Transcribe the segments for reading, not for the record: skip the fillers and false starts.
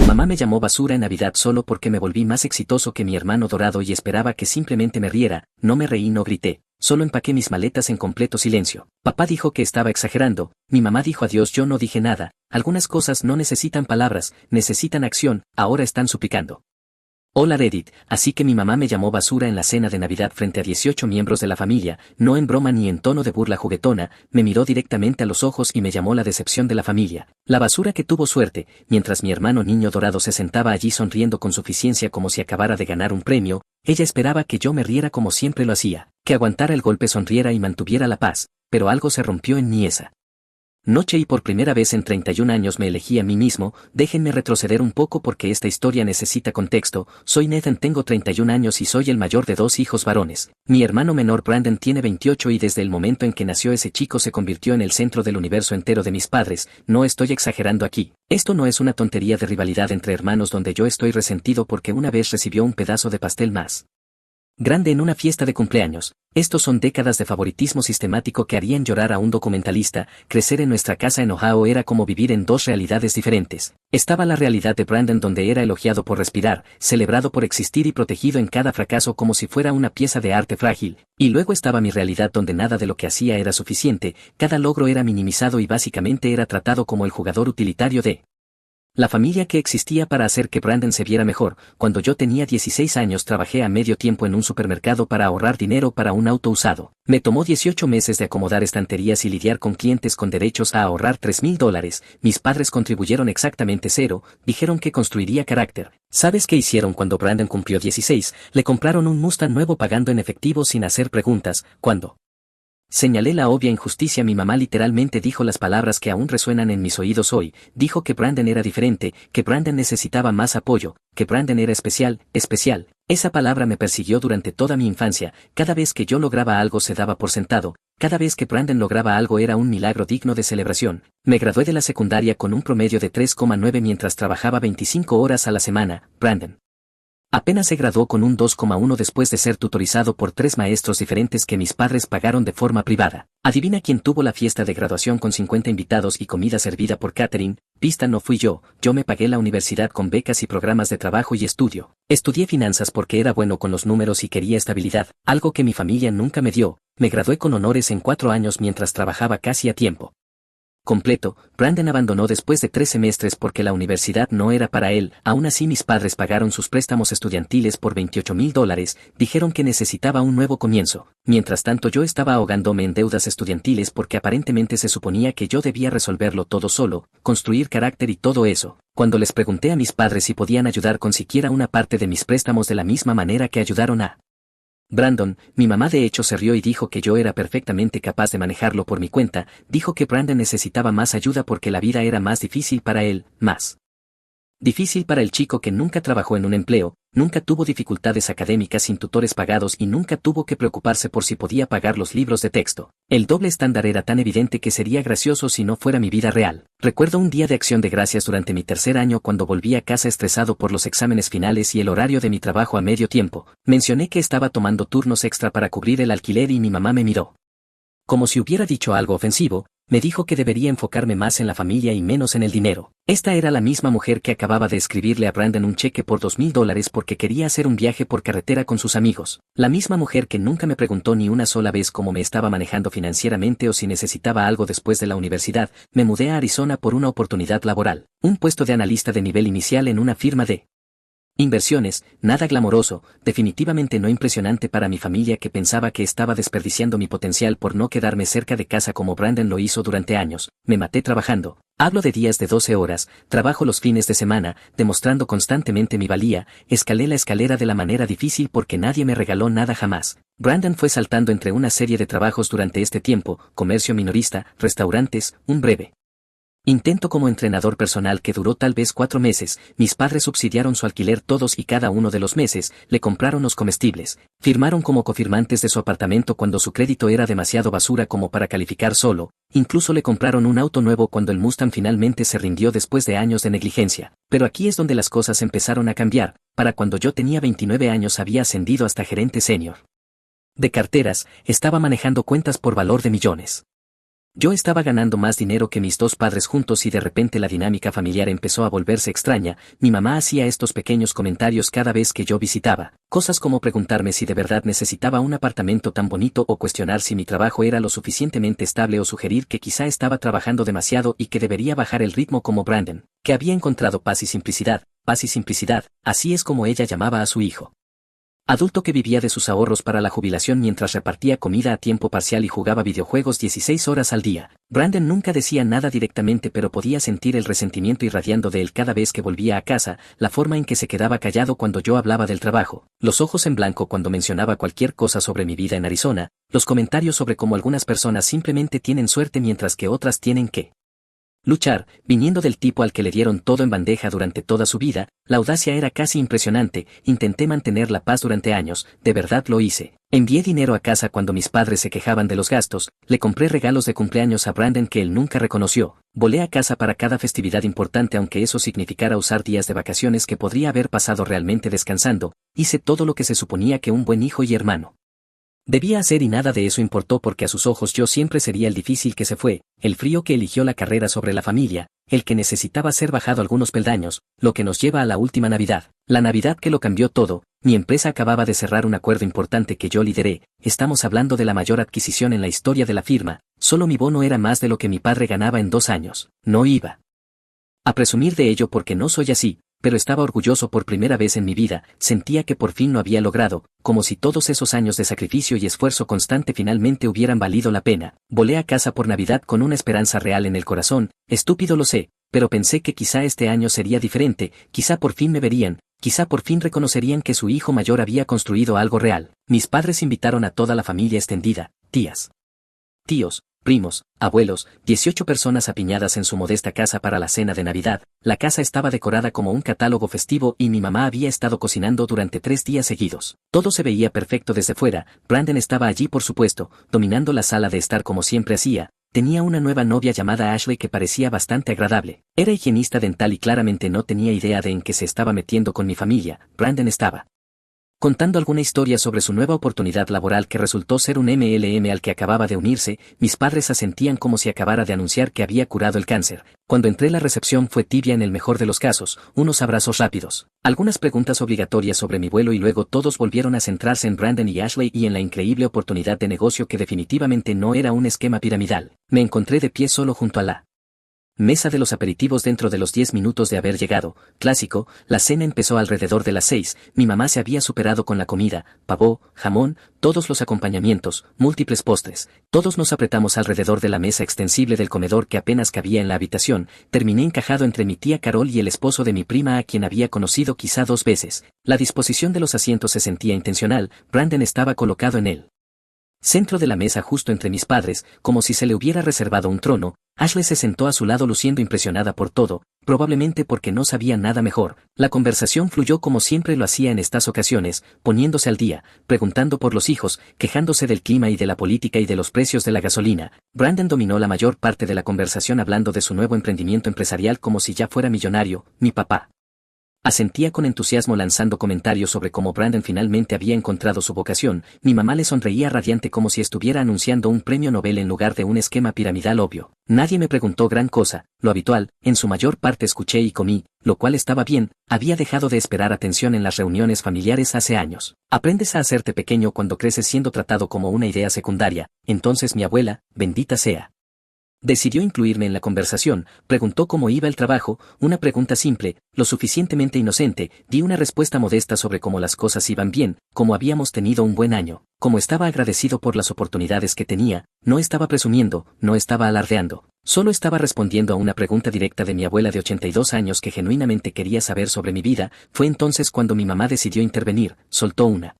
Mamá me llamó basura en Navidad solo porque me volví más exitoso que mi hermano dorado y esperaba que simplemente me riera. No me reí, no grité. Solo empaqué mis maletas en completo silencio. Papá dijo que estaba exagerando, mi mamá dijo adiós, yo no dije nada. Algunas cosas no necesitan palabras, necesitan acción, ahora están suplicando. Hola Reddit, así que mi mamá me llamó basura en la cena de Navidad frente a 18 miembros de la familia, no en broma ni en tono de burla juguetona, me miró directamente a los ojos y me llamó la decepción de la familia. La basura que tuvo suerte, mientras mi hermano niño dorado se sentaba allí sonriendo con suficiencia como si acabara de ganar un premio, ella esperaba que yo me riera como siempre lo hacía, que aguantara el golpe, sonriera y mantuviera la paz, pero algo se rompió en mí esa noche y por primera vez en 31 años me elegí a mí mismo. Déjenme retroceder un poco porque esta historia necesita contexto. Soy Nathan, tengo 31 años y soy el mayor de 2 hijos varones. Mi hermano menor Brandon tiene 28 y desde el momento en que nació ese chico se convirtió en el centro del universo entero de mis padres. No estoy exagerando aquí. Esto no es una tontería de rivalidad entre hermanos donde yo estoy resentido porque una vez recibió un pedazo de pastel más grande en una fiesta de cumpleaños. Estos son décadas de favoritismo sistemático que harían llorar a un documentalista. Crecer en nuestra casa en Ohio era como vivir en dos realidades diferentes. Estaba la realidad de Brandon donde era elogiado por respirar, celebrado por existir y protegido en cada fracaso como si fuera una pieza de arte frágil. Y luego estaba mi realidad donde nada de lo que hacía era suficiente, cada logro era minimizado y básicamente era tratado como el jugador utilitario de la familia que existía para hacer que Brandon se viera mejor. Cuando yo tenía 16 años trabajé a medio tiempo en un supermercado para ahorrar dinero para un auto usado. Me tomó 18 meses de acomodar estanterías y lidiar con clientes con derechos a ahorrar $3,000. Mis padres contribuyeron exactamente cero, dijeron que construiría carácter. ¿Sabes qué hicieron cuando Brandon cumplió 16? Le compraron un Mustang nuevo pagando en efectivo sin hacer preguntas. ¿Cuándo? Señalé la obvia injusticia. Mi mamá literalmente dijo las palabras que aún resuenan en mis oídos hoy. Dijo que Brandon era diferente, que Brandon necesitaba más apoyo, que Brandon era especial, especial. Esa palabra me persiguió durante toda mi infancia. Cada vez que yo lograba algo se daba por sentado. Cada vez que Brandon lograba algo era un milagro digno de celebración. Me gradué de la secundaria con un promedio de 3,9 mientras trabajaba 25 horas a la semana. Brandon apenas se graduó con un 2,1 después de ser tutorizado por 3 maestros diferentes que mis padres pagaron de forma privada. Adivina quién tuvo la fiesta de graduación con 50 invitados y comida servida por catering. Pista: no fui yo me pagué la universidad con becas y programas de trabajo y estudio. Estudié finanzas porque era bueno con los números y quería estabilidad, algo que mi familia nunca me dio. Me gradué con honores en 4 años mientras trabajaba casi a tiempo completo. Brandon abandonó después de 3 semestres porque la universidad no era para él. Aún así mis padres pagaron sus préstamos estudiantiles por $28,000, dijeron que necesitaba un nuevo comienzo. Mientras tanto yo estaba ahogándome en deudas estudiantiles porque aparentemente se suponía que yo debía resolverlo todo solo, construir carácter y todo eso. Cuando les pregunté a mis padres si podían ayudar con siquiera una parte de mis préstamos de la misma manera que ayudaron a Brandon, mi mamá de hecho se rió y dijo que yo era perfectamente capaz de manejarlo por mi cuenta. Dijo que Brandon necesitaba más ayuda porque la vida era más difícil para él, más difícil para el chico que nunca trabajó en un empleo, nunca tuvo dificultades académicas sin tutores pagados y nunca tuvo que preocuparse por si podía pagar los libros de texto. El doble estándar era tan evidente que sería gracioso si no fuera mi vida real. Recuerdo un día de acción de gracias durante mi tercer año cuando volví a casa estresado por los exámenes finales y el horario de mi trabajo a medio tiempo. Mencioné que estaba tomando turnos extra para cubrir el alquiler y mi mamá me miró como si hubiera dicho algo ofensivo. Me dijo que debería enfocarme más en la familia y menos en el dinero. Esta era la misma mujer que acababa de escribirle a Brandon un cheque por $2,000 porque quería hacer un viaje por carretera con sus amigos. La misma mujer que nunca me preguntó ni una sola vez cómo me estaba manejando financieramente o si necesitaba algo después de la universidad. Me mudé a Arizona por una oportunidad laboral. Un puesto de analista de nivel inicial en una firma de inversiones. Nada glamoroso, definitivamente no impresionante para mi familia que pensaba que estaba desperdiciando mi potencial por no quedarme cerca de casa como Brandon lo hizo durante años. Me maté trabajando. Hablo de días de 12 horas, trabajo los fines de semana, demostrando constantemente mi valía. Escalé la escalera de la manera difícil porque nadie me regaló nada jamás. Brandon fue saltando entre una serie de trabajos durante este tiempo: comercio minorista, restaurantes, un breve intento como entrenador personal que duró tal vez 4 meses. Mis padres subsidiaron su alquiler todos y cada uno de los meses, le compraron los comestibles, firmaron como cofirmantes de su apartamento cuando su crédito era demasiado basura como para calificar solo, incluso le compraron un auto nuevo cuando el Mustang finalmente se rindió después de años de negligencia. Pero aquí es donde las cosas empezaron a cambiar. Para cuando yo tenía 29 años había ascendido hasta gerente senior de carteras, estaba manejando cuentas por valor de millones Yo estaba ganando más dinero que mis dos padres juntos y de repente la dinámica familiar empezó a volverse extraña. Mi mamá hacía estos pequeños comentarios cada vez que yo visitaba, cosas como preguntarme si de verdad necesitaba un apartamento tan bonito o cuestionar si mi trabajo era lo suficientemente estable o sugerir que quizá estaba trabajando demasiado y que debería bajar el ritmo como Brandon, que había encontrado paz y simplicidad, así es como ella llamaba a su hijo adulto que vivía de sus ahorros para la jubilación mientras repartía comida a tiempo parcial y jugaba videojuegos 16 horas al día. Brandon nunca decía nada directamente, pero podía sentir el resentimiento irradiando de él cada vez que volvía a casa, la forma en que se quedaba callado cuando yo hablaba del trabajo, los ojos en blanco cuando mencionaba cualquier cosa sobre mi vida en Arizona, los comentarios sobre cómo algunas personas simplemente tienen suerte mientras que otras tienen que luchar, viniendo del tipo al que le dieron todo en bandeja durante toda su vida. La audacia era casi impresionante. Intenté mantener la paz durante años, de verdad lo hice. Envié dinero a casa cuando mis padres se quejaban de los gastos, le compré regalos de cumpleaños a Brandon que él nunca reconoció, volé a casa para cada festividad importante aunque eso significara usar días de vacaciones que podría haber pasado realmente descansando, hice todo lo que se suponía que un buen hijo y hermano debía hacer y nada de eso importó porque a sus ojos yo siempre sería el difícil que se fue, el frío que eligió la carrera sobre la familia, el que necesitaba ser bajado algunos peldaños, lo que nos lleva a la última Navidad, la Navidad que lo cambió todo. Mi empresa acababa de cerrar un acuerdo importante que yo lideré, estamos hablando de la mayor adquisición en la historia de la firma, solo mi bono era más de lo que mi padre ganaba en 2 años, no iba a presumir de ello porque no soy así, pero estaba orgulloso por primera vez en mi vida, sentía que por fin lo había logrado, como si todos esos años de sacrificio y esfuerzo constante finalmente hubieran valido la pena. Volé a casa por Navidad con una esperanza real en el corazón, estúpido lo sé, pero pensé que quizá este año sería diferente, quizá por fin me verían, quizá por fin reconocerían que su hijo mayor había construido algo real. Mis padres invitaron a toda la familia extendida, tías, tíos, primos, abuelos, 18 personas apiñadas en su modesta casa para la cena de Navidad. La casa estaba decorada como un catálogo festivo y mi mamá había estado cocinando durante 3 días seguidos. Todo se veía perfecto desde fuera. Brandon estaba allí por supuesto, dominando la sala de estar como siempre hacía. Tenía una nueva novia llamada Ashley que parecía bastante agradable. Era higienista dental y claramente no tenía idea de en qué se estaba metiendo con mi familia. Brandon estaba contando alguna historia sobre su nueva oportunidad laboral que resultó ser un MLM al que acababa de unirse. Mis padres asentían como si acabara de anunciar que había curado el cáncer. Cuando entré la recepción fue tibia en el mejor de los casos, unos abrazos rápidos, algunas preguntas obligatorias sobre mi vuelo y luego todos volvieron a centrarse en Brandon y Ashley y en la increíble oportunidad de negocio que definitivamente no era un esquema piramidal. Me encontré de pie solo junto a la mesa de los aperitivos dentro de los 10 minutos de haber llegado. Clásico, la cena empezó alrededor de las 6, mi mamá se había superado con la comida, pavó, jamón, todos los acompañamientos, múltiples postres. Todos nos apretamos alrededor de la mesa extensible del comedor que apenas cabía en la habitación. Terminé encajado entre mi tía Carol y el esposo de mi prima a quien había conocido quizá 2 veces. La disposición de los asientos se sentía intencional. Brandon estaba colocado en él centro de la mesa justo entre mis padres, como si se le hubiera reservado un trono. Ashley se sentó a su lado luciendo impresionada por todo, probablemente porque no sabía nada mejor. La conversación fluyó como siempre lo hacía en estas ocasiones, poniéndose al día, preguntando por los hijos, quejándose del clima y de la política y de los precios de la gasolina. Brandon dominó la mayor parte de la conversación hablando de su nuevo emprendimiento empresarial como si ya fuera millonario. Mi papá asentía con entusiasmo lanzando comentarios sobre cómo Brandon finalmente había encontrado su vocación. Mi mamá le sonreía radiante como si estuviera anunciando un premio Nobel en lugar de un esquema piramidal obvio. Nadie me preguntó gran cosa, lo habitual, en su mayor parte escuché y comí, lo cual estaba bien. Había dejado de esperar atención en las reuniones familiares hace años. Aprendes a hacerte pequeño cuando creces siendo tratado como una idea secundaria. Entonces mi abuela, bendita sea, decidió incluirme en la conversación, preguntó cómo iba el trabajo, una pregunta simple, lo suficientemente inocente. Di una respuesta modesta sobre cómo las cosas iban bien, cómo habíamos tenido un buen año, cómo estaba agradecido por las oportunidades que tenía. No estaba presumiendo, no estaba alardeando, solo estaba respondiendo a una pregunta directa de mi abuela de 82 años que genuinamente quería saber sobre mi vida. Fue entonces cuando mi mamá decidió intervenir, soltó una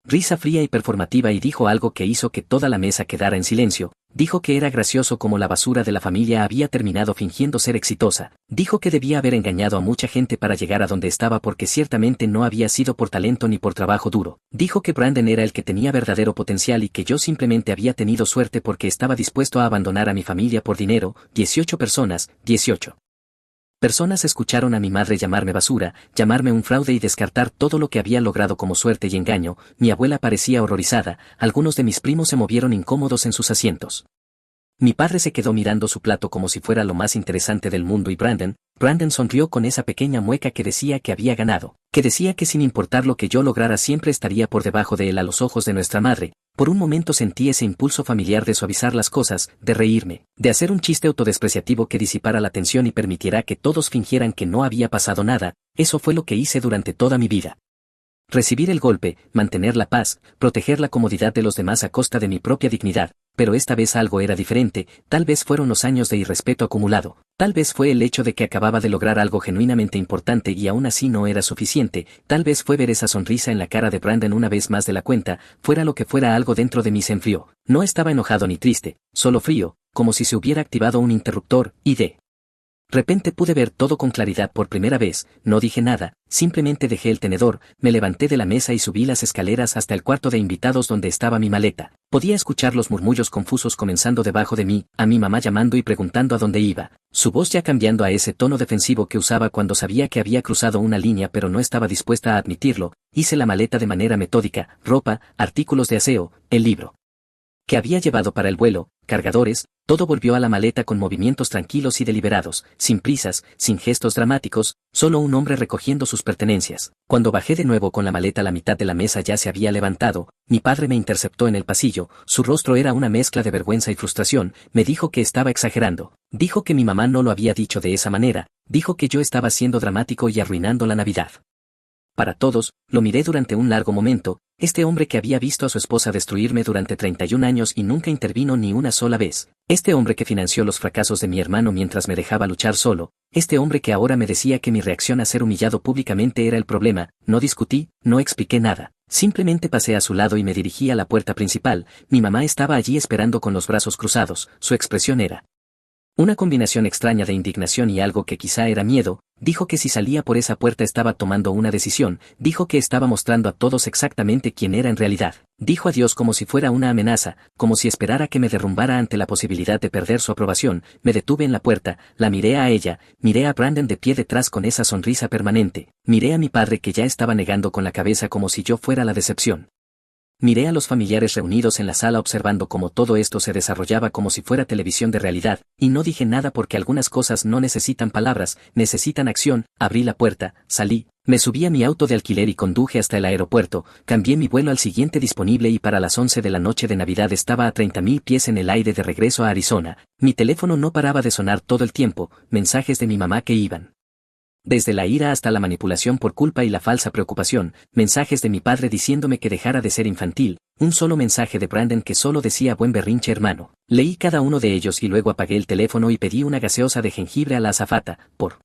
risa fría y performativa y dijo algo que hizo que toda la mesa quedara en silencio. Dijo que era gracioso como la basura de la familia había terminado fingiendo ser exitosa. Dijo que debía haber engañado a mucha gente para llegar a donde estaba porque ciertamente no había sido por talento ni por trabajo duro. Dijo que Brandon era el que tenía verdadero potencial y que yo simplemente había tenido suerte porque estaba dispuesto a abandonar a mi familia por dinero. 18 personas, 18 personas escucharon a mi madre llamarme basura, llamarme un fraude y descartar todo lo que había logrado como suerte y engaño. Mi abuela parecía horrorizada, algunos de mis primos se movieron incómodos en sus asientos. Mi padre se quedó mirando su plato como si fuera lo más interesante del mundo y Brandon sonrió con esa pequeña mueca que decía que había ganado, que decía que sin importar lo que yo lograra siempre estaría por debajo de él a los ojos de nuestra madre. Por un momento sentí ese impulso familiar de suavizar las cosas, de reírme, de hacer un chiste autodespreciativo que disipara la tensión y permitiera que todos fingieran que no había pasado nada. Eso fue lo que hice durante toda mi vida. Recibir el golpe, mantener la paz, proteger la comodidad de los demás a costa de mi propia dignidad, pero esta vez algo era diferente, tal vez fueron los años de irrespeto acumulado, tal vez fue el hecho de que acababa de lograr algo genuinamente importante y aún así no era suficiente, tal vez fue ver esa sonrisa en la cara de Brandon una vez más de la cuenta, fuera lo que fuera algo dentro de mí se enfrió, no estaba enojado ni triste, solo frío, como si se hubiera activado un interruptor, y de repente pude ver todo con claridad por primera vez, no dije nada, simplemente dejé el tenedor, me levanté de la mesa y subí las escaleras hasta el cuarto de invitados donde estaba mi maleta. Podía escuchar los murmullos confusos comenzando debajo de mí, a mi mamá llamando y preguntando a dónde iba, su voz ya cambiando a ese tono defensivo que usaba cuando sabía que había cruzado una línea pero no estaba dispuesta a admitirlo. Hice la maleta de manera metódica, ropa, artículos de aseo, el libro que había llevado para el vuelo, cargadores, todo volvió a la maleta con movimientos tranquilos y deliberados, sin prisas, sin gestos dramáticos, solo un hombre recogiendo sus pertenencias. Cuando bajé de nuevo con la maleta, la mitad de la mesa ya se había levantado, mi padre me interceptó en el pasillo, su rostro era una mezcla de vergüenza y frustración, me dijo que estaba exagerando, dijo que mi mamá no lo había dicho de esa manera, dijo que yo estaba siendo dramático y arruinando la Navidad. Para todos, lo miré durante un largo momento, este hombre que había visto a su esposa destruirme durante 31 años y nunca intervino ni una sola vez, este hombre que financió los fracasos de mi hermano mientras me dejaba luchar solo, este hombre que ahora me decía que mi reacción a ser humillado públicamente era el problema, no discutí, no expliqué nada, simplemente pasé a su lado y me dirigí a la puerta principal, mi mamá estaba allí esperando con los brazos cruzados, su expresión era una combinación extraña de indignación y algo que quizá era miedo. Dijo que si salía por esa puerta estaba tomando una decisión, dijo que estaba mostrando a todos exactamente quién era en realidad, dijo adiós como si fuera una amenaza, como si esperara que me derrumbara ante la posibilidad de perder su aprobación. Me detuve en la puerta, la miré a ella, miré a Brandon de pie detrás con esa sonrisa permanente, miré a mi padre que ya estaba negando con la cabeza como si yo fuera la decepción. Miré a los familiares reunidos en la sala observando cómo todo esto se desarrollaba como si fuera televisión de realidad, y no dije nada porque algunas cosas no necesitan palabras, necesitan acción. Abrí la puerta, salí, me subí a mi auto de alquiler y conduje hasta el aeropuerto, cambié mi vuelo al siguiente disponible y para las 11 de la noche de Navidad estaba a 30.000 pies en el aire de regreso a Arizona. Mi teléfono no paraba de sonar todo el tiempo, mensajes de mi mamá que iban desde la ira hasta la manipulación por culpa y la falsa preocupación, mensajes de mi padre diciéndome que dejara de ser infantil, un solo mensaje de Brandon que solo decía buen berrinche hermano. Leí cada uno de ellos y luego apagué el teléfono y pedí una gaseosa de jengibre a la azafata. Por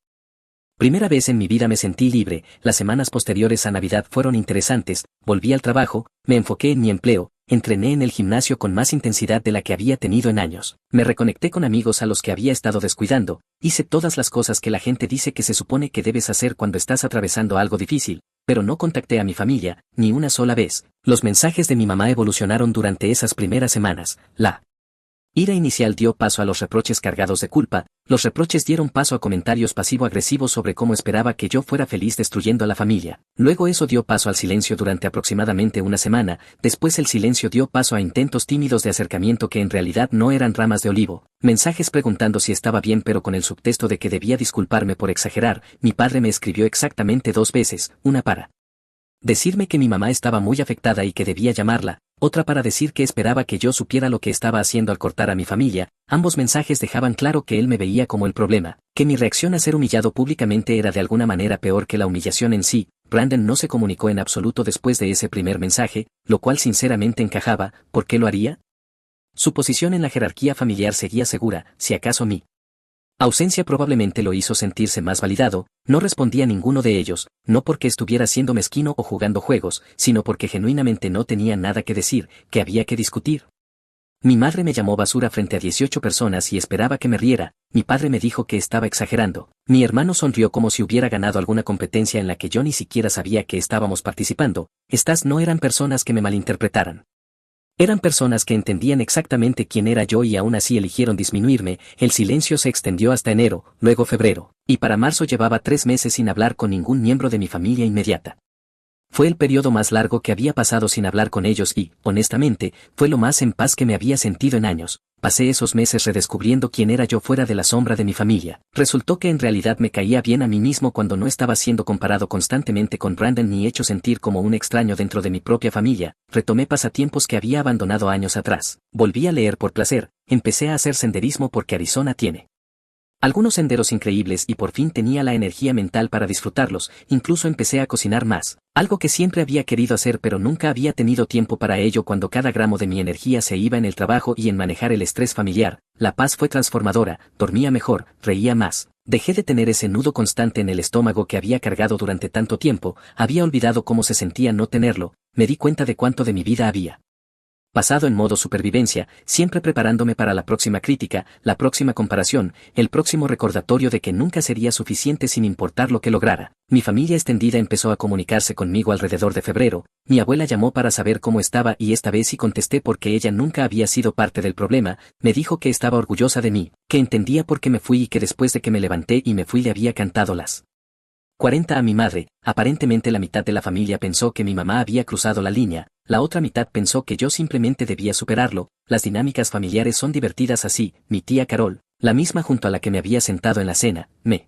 primera vez en mi vida me sentí libre. Las semanas posteriores a Navidad fueron interesantes, volví al trabajo, me enfoqué en mi empleo, entrené en el gimnasio con más intensidad de la que había tenido en años, me reconecté con amigos a los que había estado descuidando, hice todas las cosas que la gente dice que se supone que debes hacer cuando estás atravesando algo difícil, pero no contacté a mi familia, ni una sola vez. Los mensajes de mi mamá evolucionaron durante esas primeras semanas, la ira inicial dio paso a los reproches cargados de culpa, los reproches dieron paso a comentarios pasivo-agresivos sobre cómo esperaba que yo fuera feliz destruyendo a la familia. Luego eso dio paso al silencio durante aproximadamente una semana, después el silencio dio paso a intentos tímidos de acercamiento que en realidad no eran ramas de olivo, mensajes preguntando si estaba bien pero con el subtexto de que debía disculparme por exagerar. Mi padre me escribió exactamente 2 veces, una para decirme que mi mamá estaba muy afectada y que debía llamarla, otra para decir que esperaba que yo supiera lo que estaba haciendo al cortar a mi familia. Ambos mensajes dejaban claro que él me veía como el problema, que mi reacción a ser humillado públicamente era de alguna manera peor que la humillación en sí. Brandon no se comunicó en absoluto después de ese primer mensaje, lo cual sinceramente encajaba. ¿Por qué lo haría? Su posición en la jerarquía familiar seguía segura, si acaso mi ausencia probablemente lo hizo sentirse más validado. No respondí a ninguno de ellos, no porque estuviera siendo mezquino o jugando juegos, sino porque genuinamente no tenía nada que decir, que había que discutir. Mi madre me llamó basura frente a 18 personas y esperaba que me riera. Mi padre me dijo que estaba exagerando. Mi hermano sonrió como si hubiera ganado alguna competencia en la que yo ni siquiera sabía que estábamos participando. Estas no eran personas que me malinterpretaran. Eran personas que entendían exactamente quién era yo y aún así eligieron disminuirme. El silencio se extendió hasta enero, luego febrero, y para marzo llevaba 3 meses sin hablar con ningún miembro de mi familia inmediata. Fue el periodo más largo que había pasado sin hablar con ellos y, honestamente, fue lo más en paz que me había sentido en años. Pasé esos meses redescubriendo quién era yo fuera de la sombra de mi familia. Resultó que en realidad me caía bien a mí mismo cuando no estaba siendo comparado constantemente con Brandon ni hecho sentir como un extraño dentro de mi propia familia. Retomé pasatiempos que había abandonado años atrás. Volví a leer por placer, empecé a hacer senderismo porque Arizona tiene algunos senderos increíbles y por fin tenía la energía mental para disfrutarlos, incluso empecé a cocinar más, algo que siempre había querido hacer pero nunca había tenido tiempo para ello cuando cada gramo de mi energía se iba en el trabajo y en manejar el estrés familiar. La paz fue transformadora, dormía mejor, reía más. Dejé de tener ese nudo constante en el estómago que había cargado durante tanto tiempo, había olvidado cómo se sentía no tenerlo, me di cuenta de cuánto de mi vida había pasado en modo supervivencia, siempre preparándome para la próxima crítica, la próxima comparación, el próximo recordatorio de que nunca sería suficiente sin importar lo que lograra. Mi familia extendida empezó a comunicarse conmigo alrededor de febrero, mi abuela llamó para saber cómo estaba y esta vez sí contesté porque ella nunca había sido parte del problema, me dijo que estaba orgullosa de mí, que entendía por qué me fui y que después de que me levanté y me fui le había cantado las 40 a mi madre. Aparentemente la mitad de la familia pensó que mi mamá había cruzado la línea, la otra mitad pensó que yo simplemente debía superarlo. Las dinámicas familiares son divertidas así. Mi tía Carol, la misma junto a la que me había sentado en la cena, me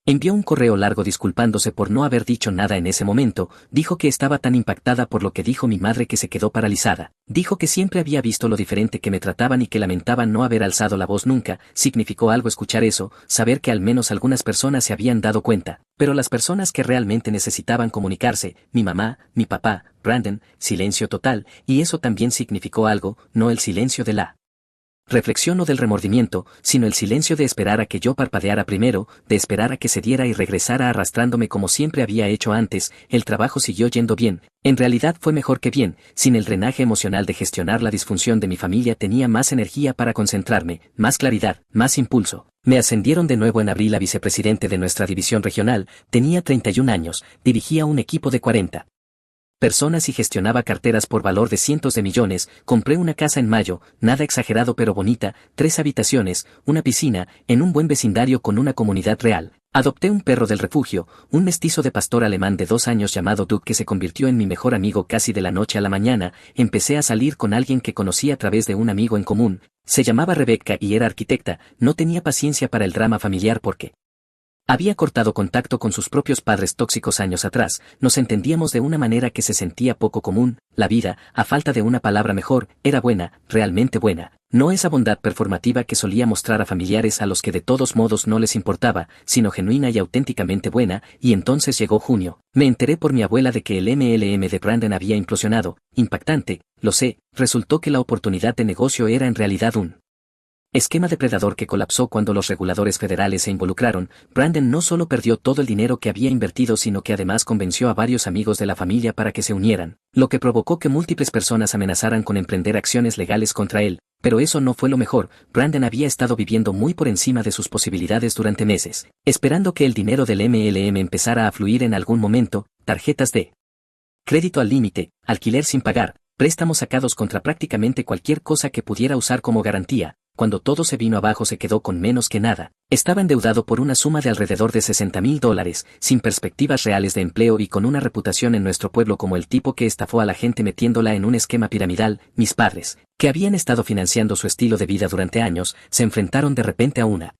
envió un correo largo disculpándose por no haber dicho nada en ese momento, dijo que estaba tan impactada por lo que dijo mi madre que se quedó paralizada, dijo que siempre había visto lo diferente que me trataban y que lamentaban no haber alzado la voz nunca. Significó algo escuchar eso, saber que al menos algunas personas se habían dado cuenta, pero las personas que realmente necesitaban comunicarse, mi mamá, mi papá, Brandon, silencio total, y eso también significó algo, no el silencio de la reflexión o del remordimiento, sino el silencio de esperar a que yo parpadeara primero, de esperar a que se diera y regresara arrastrándome como siempre había hecho antes. El trabajo siguió yendo bien, en realidad fue mejor que bien, sin el drenaje emocional de gestionar la disfunción de mi familia tenía más energía para concentrarme, más claridad, más impulso. Me ascendieron de nuevo en abril a vicepresidente de nuestra división regional, tenía 31 años, dirigía un equipo de 40 personas y gestionaba carteras por valor de cientos de millones. Compré una casa en mayo, nada exagerado pero bonita, 3 habitaciones, una piscina, en un buen vecindario con una comunidad real. Adopté un perro del refugio, un mestizo de pastor alemán de 2 años llamado Duke que se convirtió en mi mejor amigo casi de la noche a la mañana. Empecé a salir con alguien que conocí a través de un amigo en común, se llamaba Rebecca y era arquitecta. No tenía paciencia para el drama familiar porque había cortado contacto con sus propios padres tóxicos años atrás. Nos entendíamos de una manera que se sentía poco común. La vida, a falta de una palabra mejor, era buena, realmente buena. No esa bondad performativa que solía mostrar a familiares a los que de todos modos no les importaba, sino genuina y auténticamente buena. Y entonces llegó junio. Me enteré por mi abuela de que el MLM de Brandon había implosionado. Impactante, lo sé. Resultó que la oportunidad de negocio era en realidad un esquema depredador que colapsó cuando los reguladores federales se involucraron. Brandon no solo perdió todo el dinero que había invertido sino que además convenció a varios amigos de la familia para que se unieran, lo que provocó que múltiples personas amenazaran con emprender acciones legales contra él. Pero eso no fue lo mejor. Brandon había estado viviendo muy por encima de sus posibilidades durante meses, esperando que el dinero del MLM empezara a fluir en algún momento. Tarjetas de crédito al límite, alquiler sin pagar, préstamos sacados contra prácticamente cualquier cosa que pudiera usar como garantía. Cuando todo se vino abajo se quedó con menos que nada. Estaba endeudado por una suma de alrededor de $60,000, sin perspectivas reales de empleo y con una reputación en nuestro pueblo como el tipo que estafó a la gente metiéndola en un esquema piramidal. Mis padres, que habían estado financiando su estilo de vida durante años, se enfrentaron de repente a una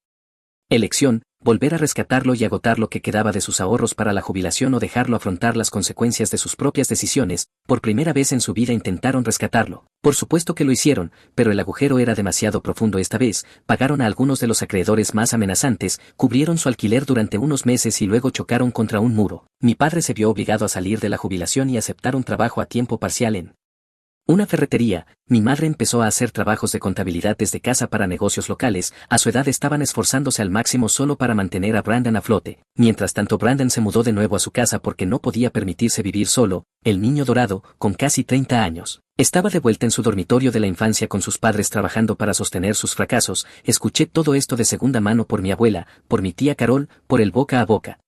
elección: volver a rescatarlo y agotar lo que quedaba de sus ahorros para la jubilación o dejarlo afrontar las consecuencias de sus propias decisiones. Por primera vez en su vida intentaron rescatarlo. Por supuesto que lo hicieron, pero el agujero era demasiado profundo esta vez. Pagaron a algunos de los acreedores más amenazantes, cubrieron su alquiler durante unos meses y luego chocaron contra un muro. Mi padre se vio obligado a salir de la jubilación y aceptar un trabajo a tiempo parcial en una ferretería. Mi madre empezó a hacer trabajos de contabilidad desde casa para negocios locales. A su edad estaban esforzándose al máximo solo para mantener a Brandon a flote. Mientras tanto Brandon se mudó de nuevo a su casa porque no podía permitirse vivir solo. El niño dorado, con casi 30 años, estaba de vuelta en su dormitorio de la infancia con sus padres trabajando para sostener sus fracasos. Escuché todo esto de segunda mano por mi abuela, por mi tía Carol, por el boca a boca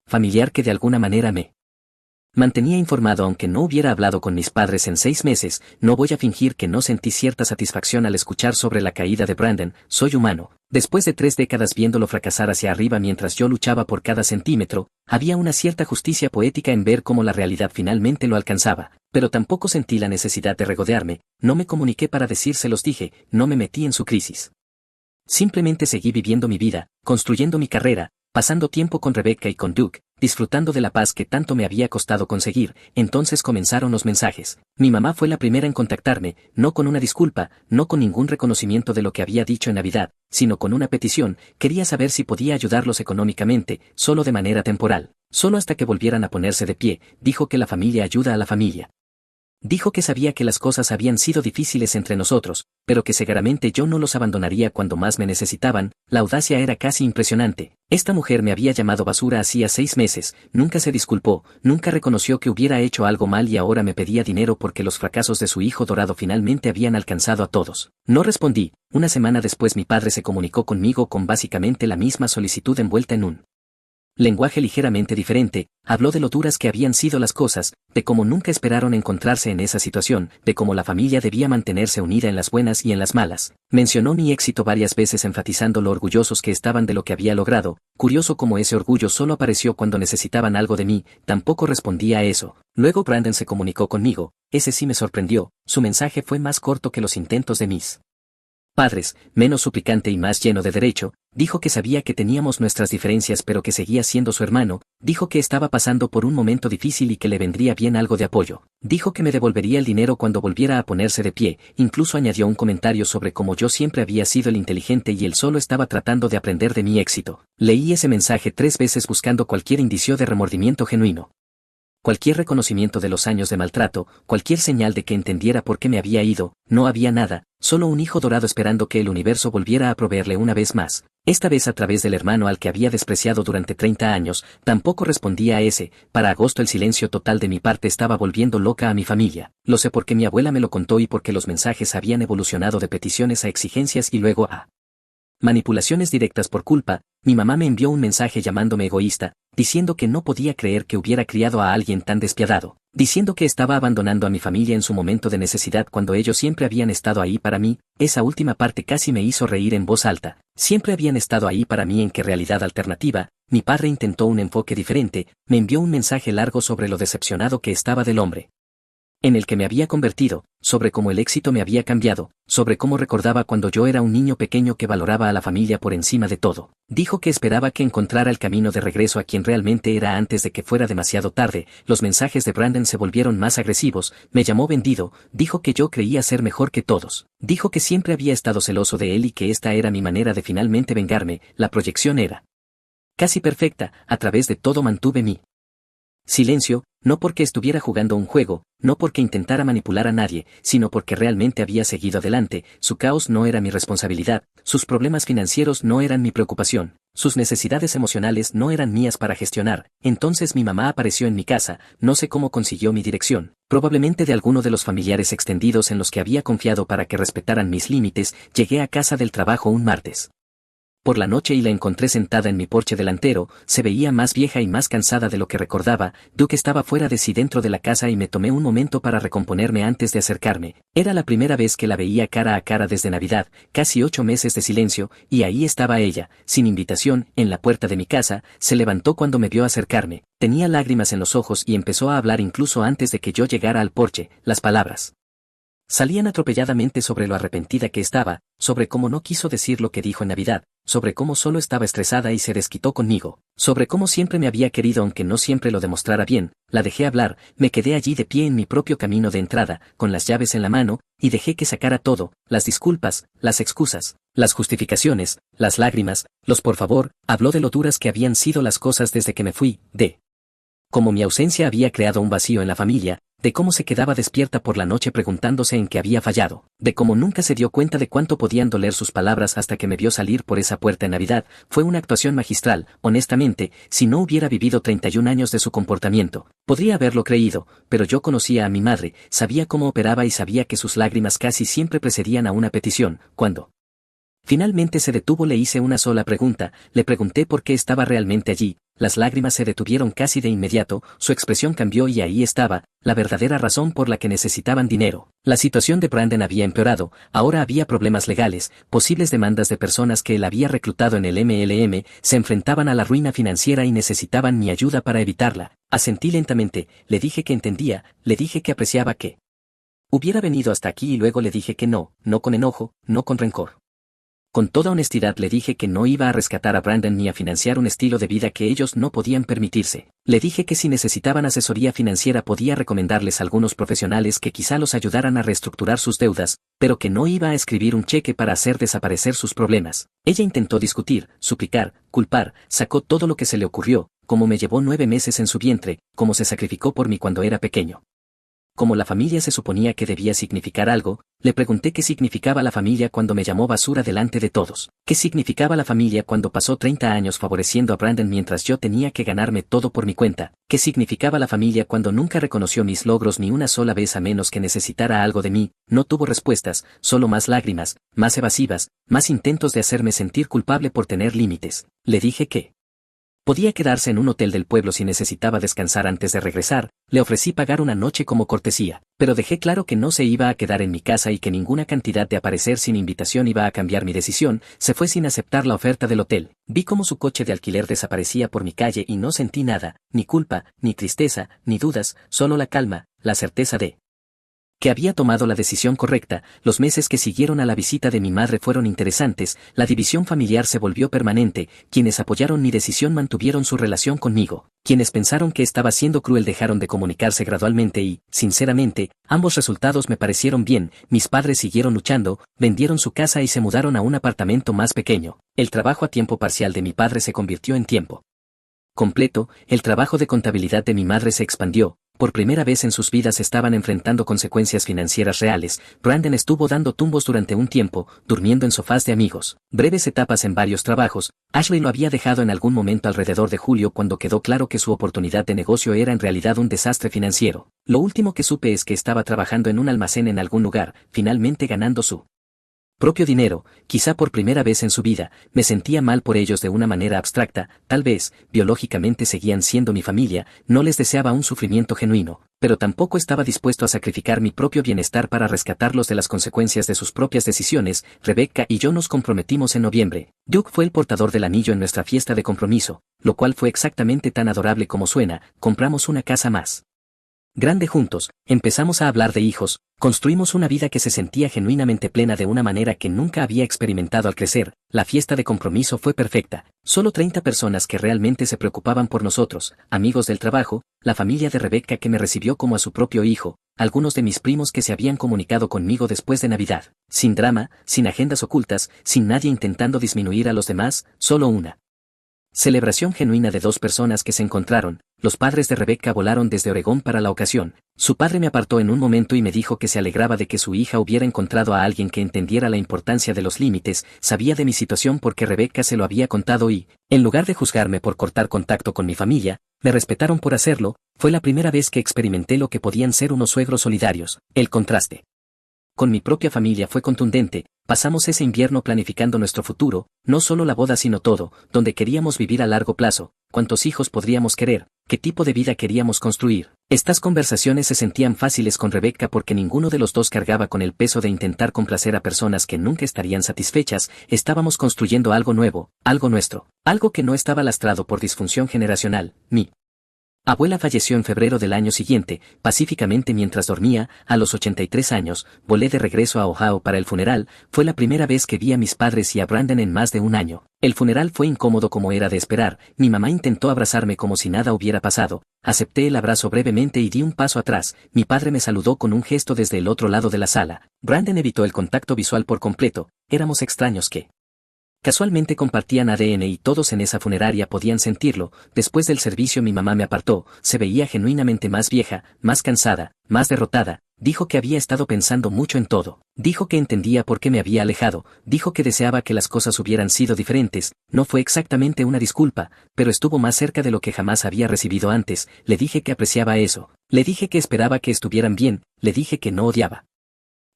familiar que de alguna manera me mantenía informado aunque no hubiera hablado con mis padres en 6 meses. No voy a fingir que no sentí cierta satisfacción al escuchar sobre la caída de Brandon. Soy humano, Después de 3 décadas viéndolo fracasar hacia arriba mientras yo luchaba por cada centímetro, había una cierta justicia poética en ver cómo la realidad finalmente lo alcanzaba, pero tampoco sentí la necesidad de regodearme, no me comuniqué para decírselos, dije, no me metí en su crisis. Simplemente seguí viviendo mi vida, construyendo mi carrera, pasando tiempo con Rebecca y con Duke, disfrutando de la paz que tanto me había costado conseguir. Entonces comenzaron los mensajes. Mi mamá fue la primera en contactarme, no con una disculpa, no con ningún reconocimiento de lo que había dicho en Navidad, sino con una petición. Quería saber si podía ayudarlos económicamente, solo de manera temporal, solo hasta que volvieran a ponerse de pie. Dijo que la familia ayuda a la familia. Dijo que sabía que las cosas habían sido difíciles entre nosotros, pero que seguramente yo no los abandonaría cuando más me necesitaban. La audacia era casi impresionante. Esta mujer me había llamado basura hacía 6 meses, nunca se disculpó, nunca reconoció que hubiera hecho algo mal y ahora me pedía dinero porque los fracasos de su hijo dorado finalmente habían alcanzado a todos. No respondí. Una semana después mi padre se comunicó conmigo con básicamente la misma solicitud envuelta en un lenguaje ligeramente diferente. Habló de lo duras que habían sido las cosas, de cómo nunca esperaron encontrarse en esa situación, de cómo la familia debía mantenerse unida en las buenas y en las malas. Mencionó mi éxito varias veces enfatizando lo orgullosos que estaban de lo que había logrado. Curioso cómo ese orgullo solo apareció cuando necesitaban algo de mí, tampoco respondí a eso. Luego Brandon se comunicó conmigo, ese sí me sorprendió, su mensaje fue más corto que los intentos de mis padres, menos suplicante y más lleno de derecho. Dijo que sabía que teníamos nuestras diferencias pero que seguía siendo su hermano. Dijo que estaba pasando por un momento difícil y que le vendría bien algo de apoyo. Dijo que me devolvería el dinero cuando volviera a ponerse de pie. Incluso añadió un comentario sobre cómo yo siempre había sido el inteligente y él solo estaba tratando de aprender de mi éxito. Leí ese mensaje 3 veces buscando cualquier indicio de remordimiento genuino. Cualquier reconocimiento de los años de maltrato, cualquier señal de que entendiera por qué me había ido. No había nada, solo un hijo dorado esperando que el universo volviera a proveerle una vez más, esta vez a través del hermano al que había despreciado durante 30 años. Tampoco respondía a ese. Para agosto el silencio total de mi parte estaba volviendo loca a mi familia. Lo sé porque mi abuela me lo contó y porque los mensajes habían evolucionado de peticiones a exigencias y luego a manipulaciones directas por culpa. Mi mamá me envió un mensaje llamándome egoísta, diciendo que no podía creer que hubiera criado a alguien tan despiadado, diciendo que estaba abandonando a mi familia en su momento de necesidad cuando ellos siempre habían estado ahí para mí. Esa última parte casi me hizo reír en voz alta. Siempre habían estado ahí para mí. ¿En qué realidad alternativa? Mi padre intentó un enfoque diferente, me envió un mensaje largo sobre lo decepcionado que estaba del hombre en el que me había convertido, sobre cómo el éxito me había cambiado, sobre cómo recordaba cuando yo era un niño pequeño que valoraba a la familia por encima de todo. Dijo que esperaba que encontrara el camino de regreso a quien realmente era antes de que fuera demasiado tarde. Los mensajes de Brandon se volvieron más agresivos, me llamó vendido, dijo que yo creía ser mejor que todos, dijo que siempre había estado celoso de él y que esta era mi manera de finalmente vengarme. La proyección era casi perfecta. A través de todo mantuve mi silencio, no porque estuviera jugando un juego, no porque intentara manipular a nadie, sino porque realmente había seguido adelante. Su caos no era mi responsabilidad, sus problemas financieros no eran mi preocupación, sus necesidades emocionales no eran mías para gestionar. Entonces mi mamá apareció en mi casa, no sé cómo consiguió mi dirección, probablemente de alguno de los familiares extendidos en los que había confiado para que respetaran mis límites. Llegué a casa del trabajo un martes por la noche y la encontré sentada en mi porche delantero. Se veía más vieja y más cansada de lo que recordaba. Duke estaba fuera de sí dentro de la casa y me tomé un momento para recomponerme antes de acercarme. Era la primera vez que la veía cara a cara desde Navidad, casi 8 meses de silencio, y ahí estaba ella, sin invitación, en la puerta de mi casa. Se levantó cuando me vio acercarme, tenía lágrimas en los ojos y empezó a hablar incluso antes de que yo llegara al porche. Las palabras salían atropelladamente sobre lo arrepentida que estaba, sobre cómo no quiso decir lo que dijo en Navidad, sobre cómo solo estaba estresada y se desquitó conmigo, sobre cómo siempre me había querido aunque no siempre lo demostrara bien. La dejé hablar, me quedé allí de pie en mi propio camino de entrada, con las llaves en la mano, y dejé que sacara todo, las disculpas, las excusas, las justificaciones, las lágrimas, los por favor. Habló de lo duras que habían sido las cosas desde que me fui, de cómo mi ausencia había creado un vacío en la familia, de cómo se quedaba despierta por la noche preguntándose en qué había fallado, de cómo nunca se dio cuenta de cuánto podían doler sus palabras hasta que me vio salir por esa puerta en Navidad. Fue una actuación magistral. Honestamente, si no hubiera vivido 31 años de su comportamiento, podría haberlo creído, pero yo conocía a mi madre, sabía cómo operaba y sabía que sus lágrimas casi siempre precedían a una petición. Cuando finalmente se detuvo le hice una sola pregunta, le pregunté por qué estaba realmente allí. las lágrimas se detuvieron casi de inmediato, su expresión cambió y ahí estaba, la verdadera razón por la que necesitaban dinero. La situación de Brandon había empeorado, ahora había problemas legales, posibles demandas de personas que él había reclutado en el MLM, se enfrentaban a la ruina financiera y necesitaban mi ayuda para evitarla. Asentí lentamente, le dije que entendía, le dije que apreciaba que hubiera venido hasta aquí y luego le dije que no, no con enojo, no con rencor. Con toda honestidad le dije que no iba a rescatar a Brandon ni a financiar un estilo de vida que ellos no podían permitirse. Le dije que si necesitaban asesoría financiera podía recomendarles algunos profesionales que quizá los ayudaran a reestructurar sus deudas, pero que no iba a escribir un cheque para hacer desaparecer sus problemas. Ella intentó discutir, suplicar, culpar, sacó todo lo que se le ocurrió, como me llevó 9 meses en su vientre, como se sacrificó por mí cuando era pequeño. Como la familia se suponía que debía significar algo, le pregunté qué significaba la familia cuando me llamó basura delante de todos. ¿Qué significaba la familia cuando pasó 30 años favoreciendo a Brandon mientras yo tenía que ganarme todo por mi cuenta? ¿Qué significaba la familia cuando nunca reconoció mis logros ni una sola vez a menos que necesitara algo de mí? No tuvo respuestas, solo más lágrimas, más evasivas, más intentos de hacerme sentir culpable por tener límites. Le dije que podía quedarse en un hotel del pueblo si necesitaba descansar antes de regresar, le ofrecí pagar una noche como cortesía, pero dejé claro que no se iba a quedar en mi casa y que ninguna cantidad de aparecer sin invitación iba a cambiar mi decisión. Se fue sin aceptar la oferta del hotel. Vi cómo su coche de alquiler desaparecía por mi calle y no sentí nada, ni culpa, ni tristeza, ni dudas, solo la calma, la certeza de que había tomado la decisión correcta. Los meses que siguieron a la visita de mi madre fueron interesantes, la división familiar se volvió permanente, quienes apoyaron mi decisión mantuvieron su relación conmigo, quienes pensaron que estaba siendo cruel dejaron de comunicarse gradualmente y, sinceramente, ambos resultados me parecieron bien. Mis padres siguieron luchando, vendieron su casa y se mudaron a un apartamento más pequeño. El trabajo a tiempo parcial de mi padre se convirtió en tiempo completo, el trabajo de contabilidad de mi madre se expandió. Por primera vez en sus vidas estaban enfrentando consecuencias financieras reales. Brandon estuvo dando tumbos durante un tiempo, durmiendo en sofás de amigos. Breves etapas en varios trabajos. Ashley lo había dejado en algún momento alrededor de julio cuando quedó claro que su oportunidad de negocio era en realidad un desastre financiero. Lo último que supe es que estaba trabajando en un almacén en algún lugar, finalmente ganando su propio dinero. Quizá por primera vez en su vida, me sentía mal por ellos de una manera abstracta, tal vez, biológicamente seguían siendo mi familia, no les deseaba un sufrimiento genuino, pero tampoco estaba dispuesto a sacrificar mi propio bienestar para rescatarlos de las consecuencias de sus propias decisiones. Rebecca y yo nos comprometimos en noviembre. Duke fue el portador del anillo en nuestra fiesta de compromiso, lo cual fue exactamente tan adorable como suena. Compramos una casa más grande juntos, empezamos a hablar de hijos, construimos una vida que se sentía genuinamente plena de una manera que nunca había experimentado al crecer. La fiesta de compromiso fue perfecta, solo 30 personas que realmente se preocupaban por nosotros, amigos del trabajo, la familia de Rebecca que me recibió como a su propio hijo, algunos de mis primos que se habían comunicado conmigo después de Navidad, sin drama, sin agendas ocultas, sin nadie intentando disminuir a los demás, solo una celebración genuina de 2 personas que se encontraron. Los padres de Rebecca volaron desde Oregón para la ocasión. Su padre me apartó en un momento y me dijo que se alegraba de que su hija hubiera encontrado a alguien que entendiera la importancia de los límites. Sabía de mi situación porque Rebecca se lo había contado y, en lugar de juzgarme por cortar contacto con mi familia, me respetaron por hacerlo. Fue la primera vez que experimenté lo que podían ser unos suegros solidarios. El contraste con mi propia familia fue contundente. Pasamos ese invierno planificando nuestro futuro, no solo la boda sino todo, donde queríamos vivir a largo plazo, cuántos hijos podríamos querer, qué tipo de vida queríamos construir. Estas conversaciones se sentían fáciles con Rebecca porque ninguno de los dos cargaba con el peso de intentar complacer a personas que nunca estarían satisfechas. Estábamos construyendo algo nuevo, algo nuestro, algo que no estaba lastrado por disfunción generacional. Mi abuela falleció en febrero del año siguiente, pacíficamente mientras dormía. A los 83 años, volé de regreso a Ohio para el funeral. Fue la primera vez que vi a mis padres y a Brandon en más de un año. El funeral fue incómodo como era de esperar. Mi mamá intentó abrazarme como si nada hubiera pasado. Acepté el abrazo brevemente y di un paso atrás. Mi padre me saludó con un gesto desde el otro lado de la sala. Brandon evitó el contacto visual por completo. Éramos extraños que casualmente compartían ADN y todos en esa funeraria podían sentirlo. Después del servicio mi mamá me apartó, se veía genuinamente más vieja, más cansada, más derrotada. Dijo que había estado pensando mucho en todo. Dijo que entendía por qué me había alejado. Dijo que deseaba que las cosas hubieran sido diferentes. No fue exactamente una disculpa, pero estuvo más cerca de lo que jamás había recibido antes. Le dije que apreciaba eso. Le dije que esperaba que estuvieran bien. Le dije que no odiaba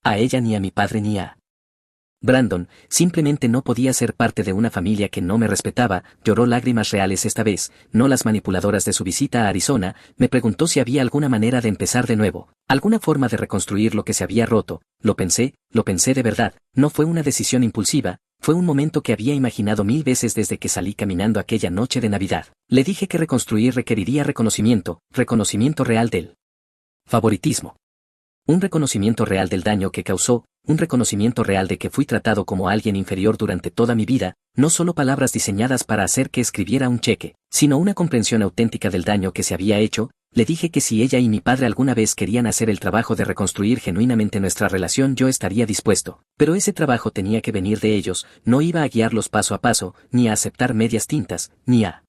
a ella ni a mi padre ni a Brandon, simplemente no podía ser parte de una familia que no me respetaba, lloró lágrimas reales esta vez, no las manipuladoras de su visita a Arizona, me preguntó si había alguna manera de empezar de nuevo, alguna forma de reconstruir lo que se había roto, lo pensé de verdad, no fue una decisión impulsiva, fue un momento que había imaginado 1000 veces desde que salí caminando aquella noche de Navidad. Le dije que reconstruir requeriría reconocimiento real del favoritismo. Un reconocimiento real del daño que causó, un reconocimiento real de que fui tratado como alguien inferior durante toda mi vida, no solo palabras diseñadas para hacer que escribiera un cheque, sino una comprensión auténtica del daño que se había hecho. Le dije que si ella y mi padre alguna vez querían hacer el trabajo de reconstruir genuinamente nuestra relación yo estaría dispuesto, pero ese trabajo tenía que venir de ellos, no iba a guiarlos paso a paso, ni a aceptar medias tintas, ni a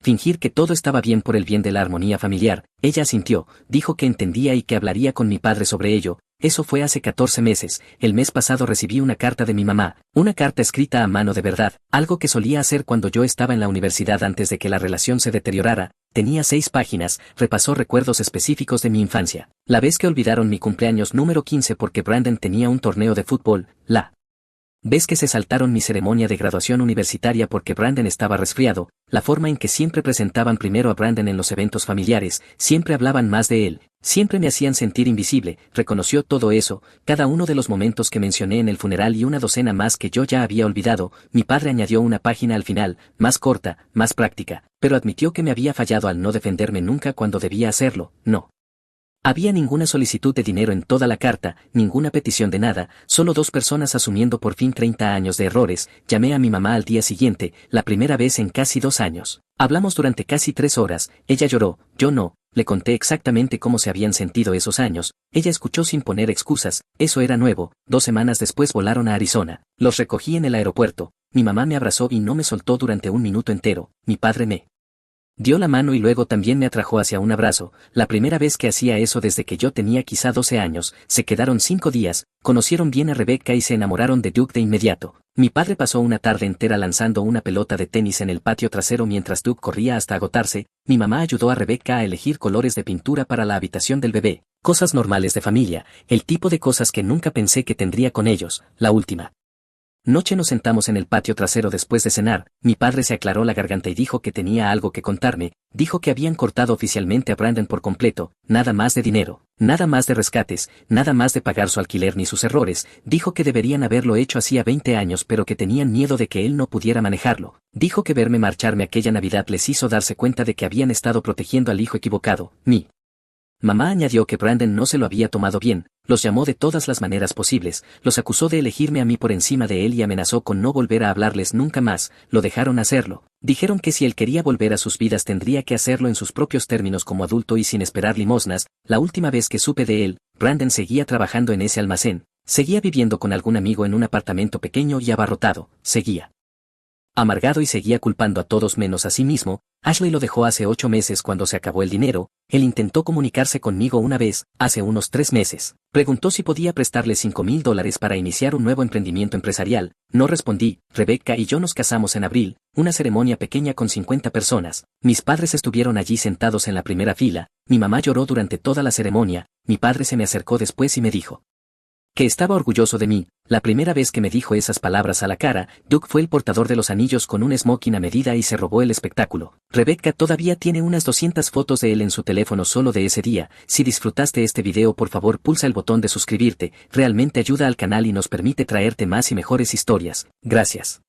fingir que todo estaba bien por el bien de la armonía familiar. Ella asintió, dijo que entendía y que hablaría con mi padre sobre ello. Eso fue hace 14 meses, el mes pasado recibí una carta de mi mamá, una carta escrita a mano de verdad, algo que solía hacer cuando yo estaba en la universidad antes de que la relación se deteriorara. Tenía 6 páginas, repasó recuerdos específicos de mi infancia. La vez que olvidaron mi cumpleaños número 15 porque Brandon tenía un torneo de fútbol, la vez que se saltaron mi ceremonia de graduación universitaria porque Brandon estaba resfriado, la forma en que siempre presentaban primero a Brandon en los eventos familiares, siempre hablaban más de él, siempre me hacían sentir invisible, reconoció todo eso, cada uno de los momentos que mencioné en el funeral y una docena más que yo ya había olvidado. Mi padre añadió una página al final, más corta, más práctica, pero admitió que me había fallado al no defenderme nunca cuando debía hacerlo. No había ninguna solicitud de dinero en toda la carta, ninguna petición de nada, solo 2 personas asumiendo por fin 30 años de errores. Llamé a mi mamá al día siguiente, la primera vez en casi 2 años. Hablamos durante casi 3 horas, ella lloró, yo no, le conté exactamente cómo se habían sentido esos años, ella escuchó sin poner excusas, eso era nuevo. 2 semanas después volaron a Arizona, los recogí en el aeropuerto, mi mamá me abrazó y no me soltó durante 1 minuto entero, mi padre me dio la mano y luego también me atrajo hacia un abrazo, la primera vez que hacía eso desde que yo tenía quizá 12 años, se quedaron 5 días, conocieron bien a Rebecca y se enamoraron de Duke de inmediato. Mi padre pasó una tarde entera lanzando una pelota de tenis en el patio trasero mientras Duke corría hasta agotarse. Mi mamá ayudó a Rebecca a elegir colores de pintura para la habitación del bebé, cosas normales de familia, el tipo de cosas que nunca pensé que tendría con ellos. La última noche nos sentamos en el patio trasero después de cenar, mi padre se aclaró la garganta y dijo que tenía algo que contarme, dijo que habían cortado oficialmente a Brandon por completo, nada más de dinero, nada más de rescates, nada más de pagar su alquiler ni sus errores, dijo que deberían haberlo hecho hacía 20 años pero que tenían miedo de que él no pudiera manejarlo, dijo que verme marcharme aquella Navidad les hizo darse cuenta de que habían estado protegiendo al hijo equivocado. Mi mamá añadió que Brandon no se lo había tomado bien, los llamó de todas las maneras posibles, los acusó de elegirme a mí por encima de él y amenazó con no volver a hablarles nunca más. Lo dejaron hacerlo, dijeron que si él quería volver a sus vidas tendría que hacerlo en sus propios términos como adulto y sin esperar limosnas. La última vez que supe de él, Brandon seguía trabajando en ese almacén, seguía viviendo con algún amigo en un apartamento pequeño y abarrotado, seguía amargado y seguía culpando a todos menos a sí mismo. Ashley lo dejó hace 8 meses cuando se acabó el dinero. Él intentó comunicarse conmigo una vez, hace unos 3 meses. Preguntó si podía prestarle $5,000 para iniciar un nuevo emprendimiento empresarial. No respondí. Rebecca y yo nos casamos en abril, una ceremonia pequeña con 50 personas. Mis padres estuvieron allí sentados en la primera fila. Mi mamá lloró durante toda la ceremonia. Mi padre se me acercó después y me dijo que estaba orgulloso de mí. La primera vez que me dijo esas palabras a la cara, Duke fue el portador de los anillos con un smoking a medida y se robó el espectáculo. Rebecca todavía tiene unas 200 fotos de él en su teléfono solo de ese día. Si disfrutaste este video por favor pulsa el botón de suscribirte, realmente ayuda al canal y nos permite traerte más y mejores historias. Gracias.